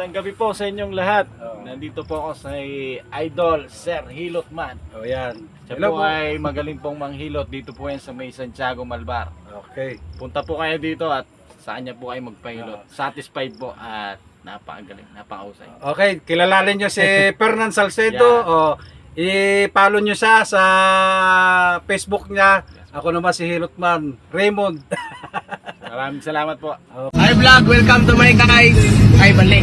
Ang gabi po sa inyong lahat. Oh. Nandito po ako sa Idol Sir Hilotman. Oh, yan. Siya Hello po po. ay magaling pong manghilot. Dito po yan sa may Santiago, Malbar. Okay. Punta po kayo dito at saan niya po ay magpahilot. Ah. Satisfied po at napakagaling, napakahusay. Okay, kilalanin nyo si Fernan Salcedo. Yan. O, i-follow nyo siya sa Facebook niya. Ako naman si Hilotman Raymond. Maraming salamat po. Hi vlog, welcome to my guys. Hi Bali.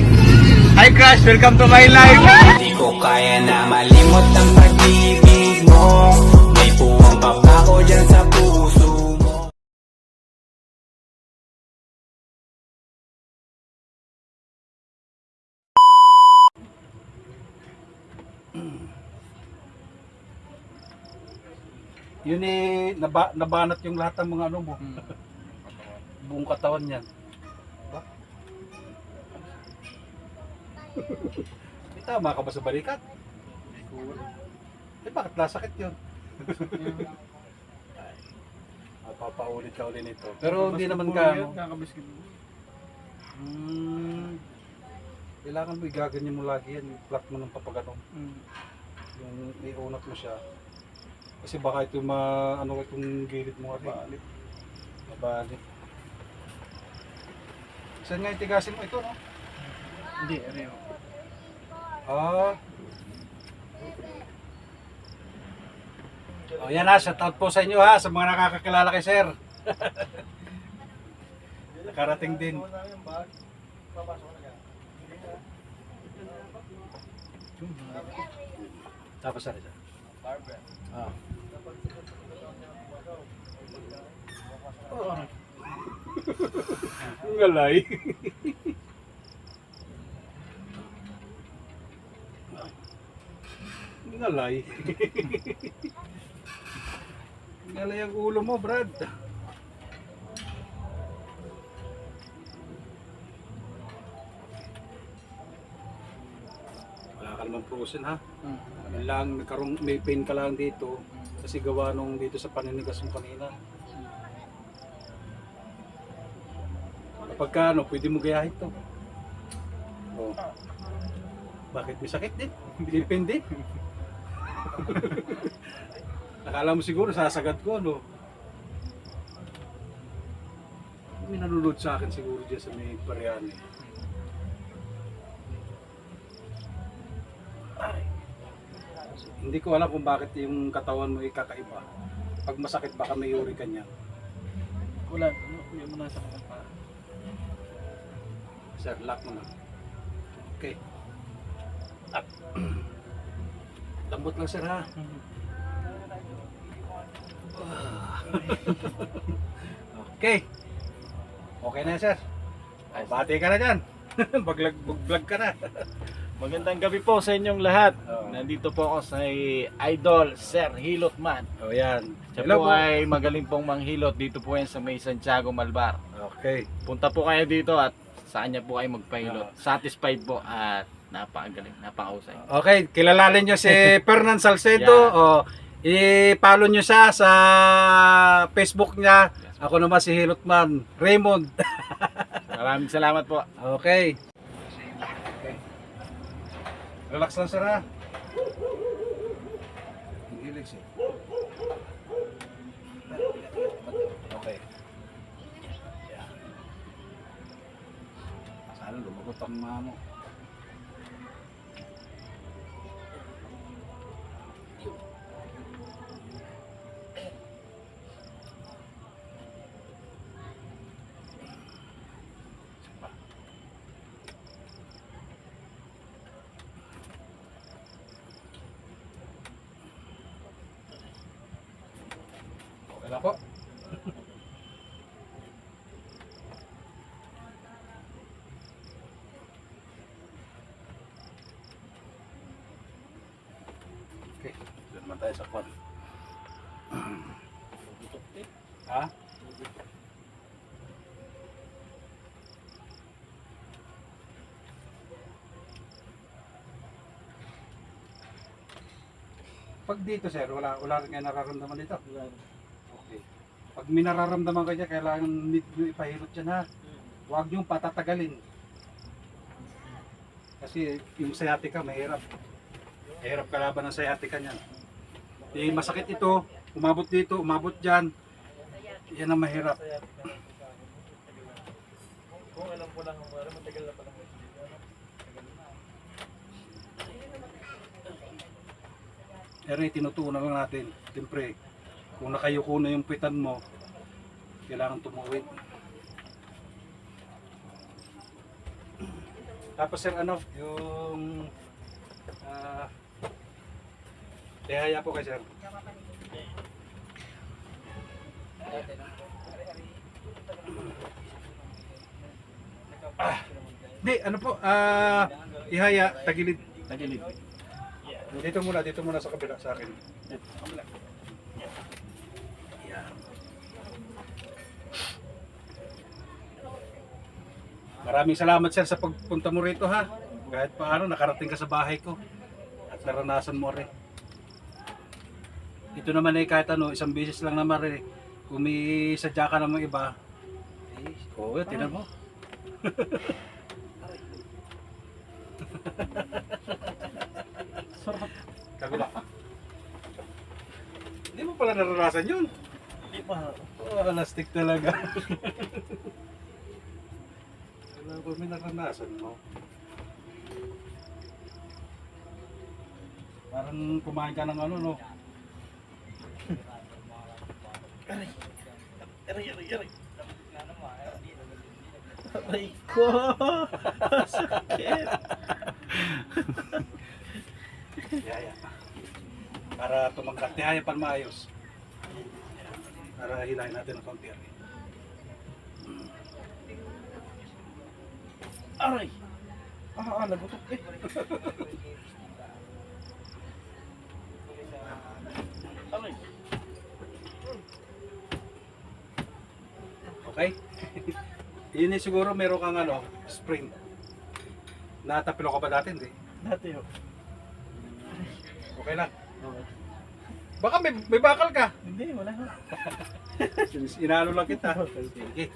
Hi Crush, welcome to my life. Di ko kaya na malimot ang pag-ibig mo. May puwang pa ako dyan sa puso mo. Yun nabanat yung lahat ng mga ano mo. Buong katawan niyan. Ba? Tama ka ba sa balikat? Eh bakit nasakit yun? Papaulit ka ulit nito. Pero hindi naman ka ano. Kailangan mo igaganyan mo lagi yan. Flat mo ng papaganon. Yung iunat mo siya. Kasi baka ito ano itong gilid mo rin. Mabalik. Saan nga itigasin mo ito, no? Hindi, Reo. Ah. Oh, yan na, shout out po sa inyo ha, sa mga nakakakilala kay Sir. Nakarating din. Tapos ano siya? Ah. Oh. Ngalay. Ngalay. Ngalay ang ulo mo, Brad. Wala ka naman frozen ha. Lang may pain ka lang dito kasi gawa nung dito sa paninigas mo kanina. Kapag ka, ano, pwede mo gayahin to. Oh. Bakit may sakit din? May pain din? Nakala mo siguro sasagad ko, ano? May nanonood sa akin siguro dyan sa may Pariani. Hindi ko alam kung bakit yung katawan mo ay kakaiba. Pag masakit baka may uri ka niya. Wala, hindi mo nasa pa. Sir, lock mo na. Okay. Up. Lambot lang sir ha. Okay. Okay na sir. Bati ka na dyan. Vlog ka na. Magandang gabi po sa inyong lahat. Oh. Nandito po ako sa Idol Sir Hilotman. Oh yan. Siya Hello po po. ay magaling pong manghilot. Dito po yan sa may Santiago, Malbar. Okay. Punta po kayo dito at saan niya po ay magpahilot. Ah. Satisfied po at napakagaling, napakahusay. Okay, kilalanin nyo si Fernan Salcedo. Yan. O, i-follow nyo siya sa Facebook niya. Ako naman si Hilotman Raymond. Maraming salamat po. Okay. Relax lang sir ha. Relax eh. Okay. Yeah. Sana lumagot ang mga mo. Okay lang po. Okay, doon naman tayo sa kwan. Ha? Pag dito sir, wala rin kayo nararamdaman dito? Okay. Pag may nararamdaman kayo, kailangan need nyo ipahilot dyan ha. Huwag nyo patatagalin. Kasi yung sciatica mahirap. Mahirap kalaban ng sciatica niyan. Eh, masakit ito, umabot dito, umabot dyan. Yan ang mahirap. Kung alam ko lang, matagal na pala. Pero tinutunan lang natin. Siyempre, kung nakayuko na yung pitan mo, kailangan tumuwid. Tapos sir, ano, yung dehaya po kay sir. Di, ano po, ihaya, tagilid. Tagilid. Dito muna sa kabila sa akin. Yan. Maraming salamat sir sa pagpunta mo rito ha. Kahit paano nakarating ka sa bahay ko at naranasan mo rin. Ito naman ay kahit ano, isang beses lang naman rin. Kung may sadya ka namang iba, oo, tinan mo. Sarap. Kabila. Hindi mo pala naranasan yun. Hindi pa. Oh, elastic talaga. Wala ko may naranasan mo. Parang kumain ka ng ano, no? Aray. Aray. Aray ko. Sakit. Tihaya. Para tumangkat. Tihaya para maayos. Para hilahin natin ang konti. Aray. Nagutok eh. Aray. Okay? Yun eh, siguro meron kang ano, spring. Natapilo ka ba dati? Hindi. Dati ho. Okay lang. Baka may bakal ka. Hindi, wala ho. Inalo lang kita. Sige.